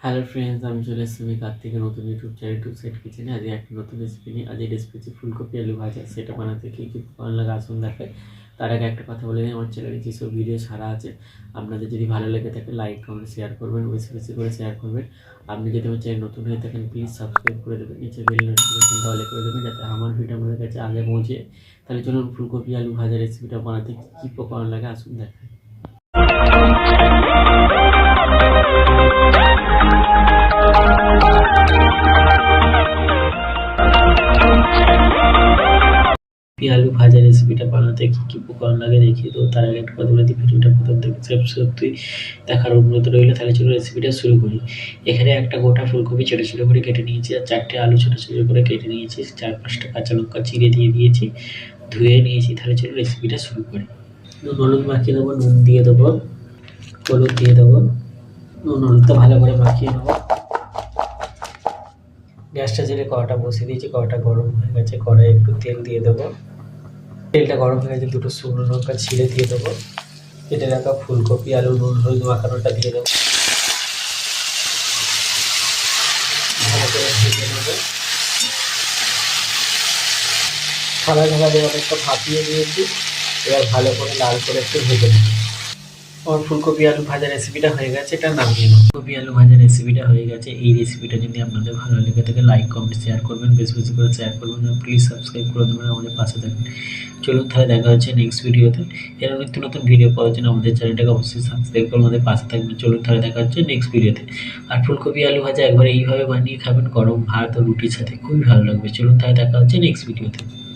Hello friends, আমি চলে এসেছি আমি কার্তিকের নতুন ইউটিউব চ্যানেল টু সেট কিচেনে। আজ একটা নতুন রেসিপি নিয়ে। আজ এই রেসিপি হচ্ছে ফুলকপি আলু ভাজা। সেটা বানাতে কী কী উপকরণ লাগে আসুন দেখায়। তার আগে একটা কথা বলে নিই, আমার চ্যানেলে যেসব ভিডিও ছাড়া আছে আপনাদের যদি ভালো লেগে থাকে লাইক কমেন্ট শেয়ার করবেন, বেশি বেশি করে শেয়ার করবেন। আপনি যদি আমার চ্যানেল নতুন হয়ে থাকেন প্লিজ সাবস্ক্রাইব করে দেবেন, নিচে বেল নোটিফিকেশনটা অলে করে দেবেন যাতে আমার ভিডিও আপনাদের কাছে আগে পৌঁছে। তাহলে চলুন ফুলকপি আলু ভাজা রেসিপিটা বানাতে কী কী উপকরণ লাগে আসুন দেখায়। আলু ভাজা রেসিপিটা বানাতে কী কী উপকরণ লাগে দেখিয়ে দেবো। তার আগে একটা কথা বলে দিই, ভিডিওটা প্রথম থেকে সত্যি দেখার অনুরোধ রইলো। তাহলে চলো রেসিপিটা শুরু করি। এখানে একটা গোটা ফুলকপি ছোটো ছোটো করে কেটে নিয়েছি, আর 4টে আলু ছোটো ছোটো করে কেটে নিয়েছি, 4-5টা কাঁচা লঙ্কা চিড়ে দিয়ে দিয়েছি, ধুয়ে নিয়েছি। তাহলে চলো রেসিপিটা শুরু করি। নুন হলুদ মাখিয়ে দেবো, নুন দিয়ে দেবো, হলুদ দিয়ে দেবো, নুন হলুদটা ভালো করে মাখিয়ে নেবো। গ্যাসটা জেলে কড়াটা বসিয়ে দিয়েছি, কড়াটা গরম হয়ে গেছে, কড়াইয়ে একটু তেল দিয়ে দেবো। তেলটা গরম হয়ে গেছে, দুটো শুকনো লঙ্কা ছিঁড়ে দিয়ে দেবো। কেটে রাখা ফুলকপি আলু নুন হলুদ মাখানোটা দিয়ে দেবো, ভালো করে ভেজে নেবো। ঢাকা দিয়ে অনেকটা ভাপিয়ে দিয়েছি, এবার ভালো করে লাল করে একটু ভেজে নেবো। আমার ফুলকপি আলু ভাজা রেসিপিটা হয়ে গেছে, এটা নামিয়ে নেবো। ফুলকপি আলু ভাজা রেসিপিটা হয়ে গেছে। এই রেসিপিটা যদি আপনাদের ভালো লেগে থাকে লাইক কমেন্ট শেয়ার করবেন, বেশি বেশি করে শেয়ার করবেন, প্লিজ সাবস্ক্রাইব করে দেবেন, আমাদের পাশে থাকবেন। চলুন তাহলে দেখা হচ্ছে নেক্সট ভিডিওতে। এর নিত্য নতুন ভিডিও পাওয়ার জন্য আমাদের চ্যানেলটাকে অবশ্যই সাবস্ক্রাইব করে আমাদের পাশে থাকবেন। চলুন তাহলে দেখা হচ্ছে নেক্সট ভিডিওতে। আর ফুলকপি আলু ভাজা একবার এইভাবে বানিয়ে খাবেন, গরম ভাত ও রুটির সাথে খুবই ভালো লাগবে। চলুন তাহলে দেখা হচ্ছে নেক্সট ভিডিওতে।